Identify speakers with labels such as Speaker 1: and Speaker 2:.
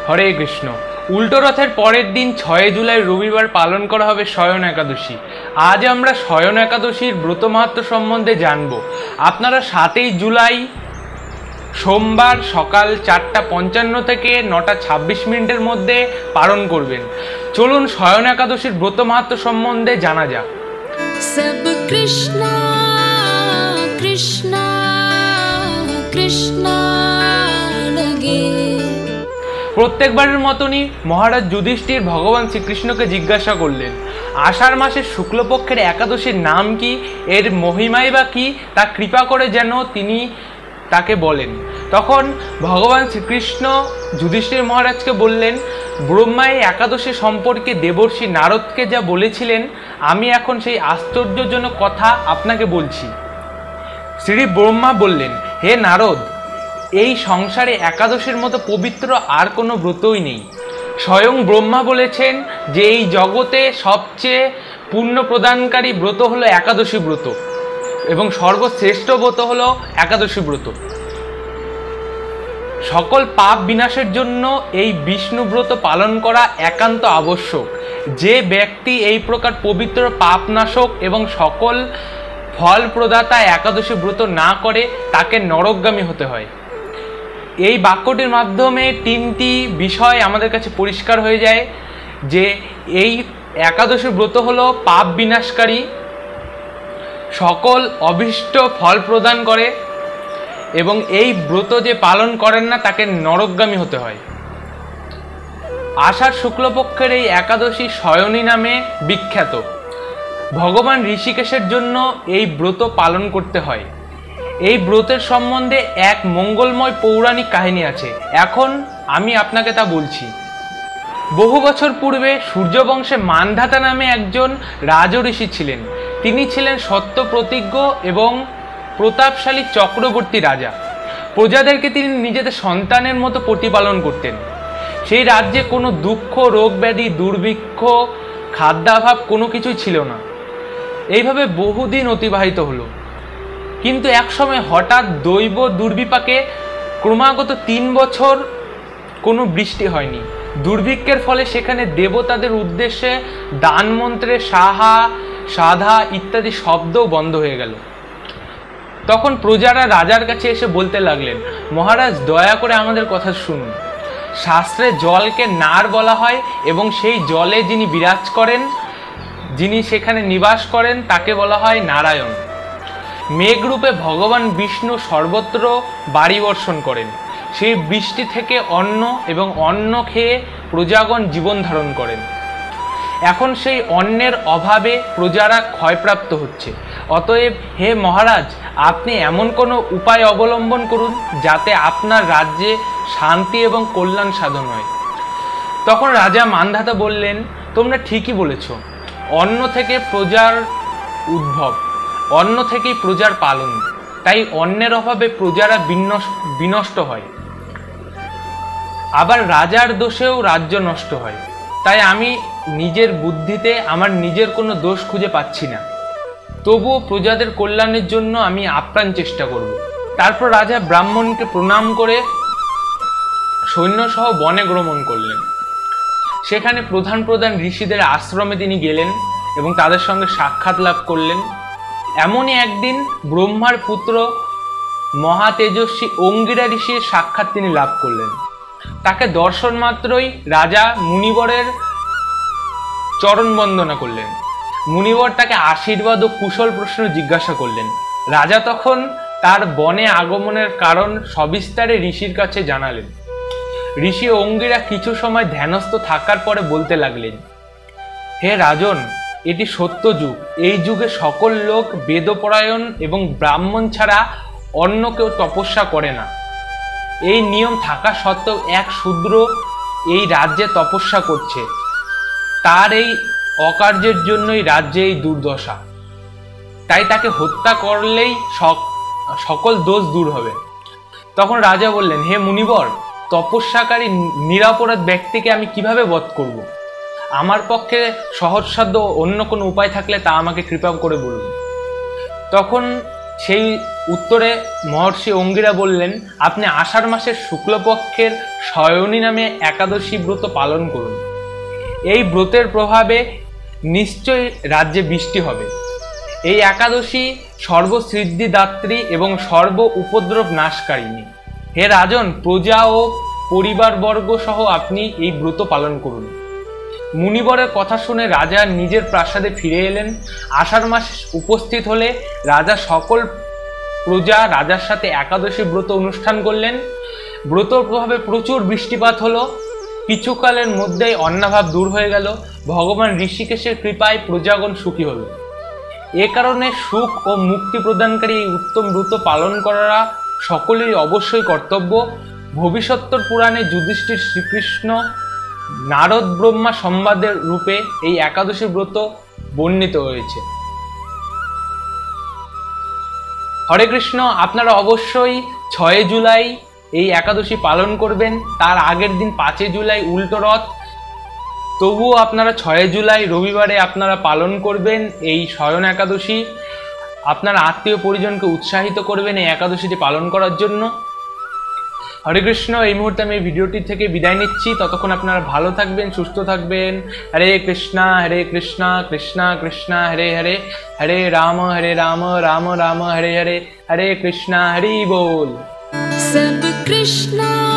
Speaker 1: হরে কৃষ্ণ। উল্টো রথের পরের দিন 6 জুলাই রবিবার পালন করা হবে শয়ন একাদশী। আজ আমরা শয়ন একাদশীর ব্রত মাহাত্ম্য সম্বন্ধে জানব। আপনারা 7 জুলাই সোমবার সকাল 4:55 থেকে 9:26 মধ্যে পালন করবেন। চলুন শয়ন একাদশীর ব্রত মাহাত্ম্য সম্বন্ধে জানা যাক।
Speaker 2: সব কৃষ্ণ কৃষ্ণ কৃষ্ণ লাগে।
Speaker 1: প্রত্যেকবারের মতনই মহারাজ যুধিষ্ঠির ভগবান শ্রীকৃষ্ণকে জিজ্ঞাসা করলেন, আষাঢ় মাসের শুক্লপক্ষের একাদশীর নাম কি, এর মহিমাই বা কি, তা কৃপা করে যেন তিনি তাকে বলেন। তখন ভগবান শ্রীকৃষ্ণ যুধিষ্ঠির মহারাজকে বললেন, ব্রহ্মা এই একাদশী সম্পর্কে দেবর্ষি নারদকে যা বলেছিলেন, আমি এখন সেই আশ্চর্যজনক কথা আপনাকে বলছি। শ্রী ব্রহ্মা বললেন, হে নারদ, এই সংসারে একাদশীর মতো পবিত্র আর কোনো ব্রতই নেই। স্বয়ং ব্রহ্মা বলেছেন যে এই জগতে সবচেয়ে পুণ্য প্রদানকারী ব্রত হলো একাদশী ব্রত এবং সর্বশ্রেষ্ঠ ব্রত হলো একাদশী ব্রত। সকল পাপ বিনাশের জন্য এই বিষ্ণু ব্রত পালন করা একান্ত আবশ্যক। যে ব্যক্তি এই প্রকার পবিত্র পাপনাশক এবং সকল ফল প্রদাতা একাদশী ব্রত না করে তাকে নরকগামী হতে হয়। এই বাক্যটির মাধ্যমে 3টি বিষয় আমাদের কাছে পরিষ্কার হয়ে যায় যে এই একাদশী ব্রত হলো পাপ বিনাশকারী, সকল অভীষ্ট ফল প্রদান করে এবং এই ব্রত যে পালন করেন না তাকে নরকগামী হতে হয়। আষাঢ় শুক্লপক্ষের এই একাদশী শয়নী নামে বিখ্যাত। ভগবান ঋষিকেশের জন্য এই ব্রত পালন করতে হয়। এই ব্রতের সম্বন্ধে এক মঙ্গলময় পৌরাণিক কাহিনী আছে। এখন আমি আপনাকে তা বলছি। বহু বছর পূর্বে সূর্যবংশে মানধাতা নামে একজন রাজঋষি ছিলেন। তিনি ছিলেন সত্য প্রতিজ্ঞ এবং প্রতাপশালী চক্রবর্তী রাজা। প্রজাদেরকে তিনি নিজেদের সন্তানের মতো প্রতিপালন করতেন। সেই রাজ্যে কোনো দুঃখ, রোগ ব্যাধি, দুর্ভিক্ষ, খাদ্যাভাব কোনো কিছুই ছিল না। এইভাবে বহুদিন অতিবাহিত হলো। কিন্তু একসময় হঠাৎ দৈব দুর্বিপাকে ক্রমাগত 3 বছর কোনো বৃষ্টি হয়নি। দুর্ভিক্ষের ফলে সেখানে দেবতাদের উদ্দেশ্যে দান মন্ত্রে সাহা, সাধা ইত্যাদি শব্দও বন্ধ হয়ে গেল। তখন প্রজারা রাজার কাছে এসে বলতে লাগলেন, মহারাজ, দয়া করে আমাদের কথা শুনুন। শাস্ত্রে জলকে নার বলা হয় এবং সেই জলে যিনি বিরাজ করেন, যিনি সেখানে নিবাস করেন, তাকে বলা হয় নারায়ণ। মেঘরূপে ভগবান বিষ্ণু সর্বত্র বাড়ি বর্ষণ করেন। সেই বৃষ্টি থেকে অন্ন এবং অন্ন খেয়ে প্রজাগণ জীবন ধারণ করেন। এখন সেই অন্নের অভাবে প্রজারা ক্ষয়প্রাপ্ত হচ্ছে। অতএব হে মহারাজ, আপনি এমন কোনো উপায় অবলম্বন করুন যাতে আপনার রাজ্যে শান্তি এবং কল্যাণ সাধন হয়। তখন রাজা মানধাতা বললেন, তোমরা ঠিকই বলেছ। অন্ন থেকে প্রজার উদ্ভব, অন্ন থেকেই প্রজার পালন। তাই অন্নের অভাবে প্রজারা বিনষ্ট হয়। আবার রাজার দোষেও রাজ্য নষ্ট হয়। তাই আমি নিজের বুদ্ধিতে আমার নিজের কোনো দোষ খুঁজে পাচ্ছি না। তবুও প্রজাদের কল্যাণের জন্য আমি আপ্রাণ চেষ্টা করব। তারপর রাজা ব্রাহ্মণকে প্রণাম করে সৈন্যসহ বনে গমন করলেন। সেখানে প্রধান প্রধান ঋষিদের আশ্রমে তিনি গেলেন এবং তাদের সঙ্গে সাক্ষাৎ লাভ করলেন। এমনই একদিন ব্রহ্মার পুত্র মহাতেজস্বী অঙ্গিরা ঋষির সাক্ষাৎ তিনি লাভ করলেন। তাকে দর্শন মাত্রই রাজা মুনিবরের চরণ বন্দনা করলেন। মুনিবর তাকে আশীর্বাদ ও কুশল প্রশ্ন জিজ্ঞাসা করলেন। রাজা তখন তার বনে আগমনের কারণ সবিস্তারে ঋষির কাছে জানালেন। ঋষি অঙ্গিরা কিছু সময় ধ্যানস্থ থাকার পরে বলতে লাগলেন, হে রাজন, এটি সত্য যুগ। এই যুগে সকল লোক বেদপরায়ণ এবং ব্রাহ্মণ ছাড়া অন্য কেউ তপস্যা করে না। এই নিয়ম থাকা সত্ত্বেও এক শূদ্র এই রাজ্যে তপস্যা করছে। তার এই অকার্যের জন্যই রাজ্যে এই দুর্দশা। তাই তাকে হত্যা করলেই সকল দোষ দূর হবে। তখন রাজা বললেন, হে মুনিবর, তপস্যাকারী নিরপরাধ ব্যক্তিকে আমি কিভাবে বধ করব? আমার পক্ষে সহজসাধ্য অন্য কোনো উপায় থাকলে তা আমাকে কৃপা করে বলুন। তখন সেই উত্তরে মহর্ষি অঙ্গিরা বললেন, আপনি আষাঢ় মাসের শুক্লপক্ষের শয়নী নামে একাদশী ব্রত পালন করুন। এই ব্রতের প্রভাবে নিশ্চয়ই রাজ্যে বৃষ্টি হবে। এই একাদশী সর্বসিদ্ধিদাত্রী এবং সর্ব উপদ্রব নাশকারিণী। হে রাজন, প্রজা ও পরিবারবর্গ সহ আপনি এই ব্রত পালন করুন। মুনিবরের কথা শুনে রাজা নিজের প্রাসাদে ফিরে এলেন। আষাঢ় মাস উপস্থিত হলে রাজা সকল প্রজা রাজার সাথে একাদশী ব্রত অনুষ্ঠান করলেন। ব্রতর প্রভাবে প্রচুর বৃষ্টিপাত হলো। কিছুকালের মধ্যেই অন্নাভাব দূর হয়ে গেল। ভগবান ঋষিকেশের কৃপায় প্রজাগণ সুখী হলো। এ কারণে সুখ ও মুক্তি প্রদানকারী এই উত্তম ব্রত পালন করা সকলেরই অবশ্যই কর্তব্য। ভবিষ্যত্তর পুরাণে যুধিষ্ঠির শ্রীকৃষ্ণ নারদ ব্রহ্মা সংবাদের রূপে এই একাদশী ব্রত বর্ণিত হয়েছে। হরে কৃষ্ণ। আপনারা অবশ্যই 6 জুলাই এই একাদশী পালন করবেন। তার আগের দিন 5 জুলাই উল্টো রথ। তবুও আপনারা 6 জুলাই রবিবারে আপনারা পালন করবেন এই শয়ন একাদশী। আপনার আত্মীয় পরিজনকে উৎসাহিত করবেন এই একাদশীটি পালন করার জন্য। হরে কৃষ্ণ। এই মুহূর্তে আমি এই ভিডিওটি থেকে বিদায় নিচ্ছি। ততক্ষণ আপনারা ভালো থাকবেন, সুস্থ থাকবেন। হরে কৃষ্ণা কৃষ্ণা কৃষ্ণা হরে হরে, হরে রাম রাম রাম হরে হরে, হরে কৃষ্ণা হরি बोल।
Speaker 2: सब कृष्णा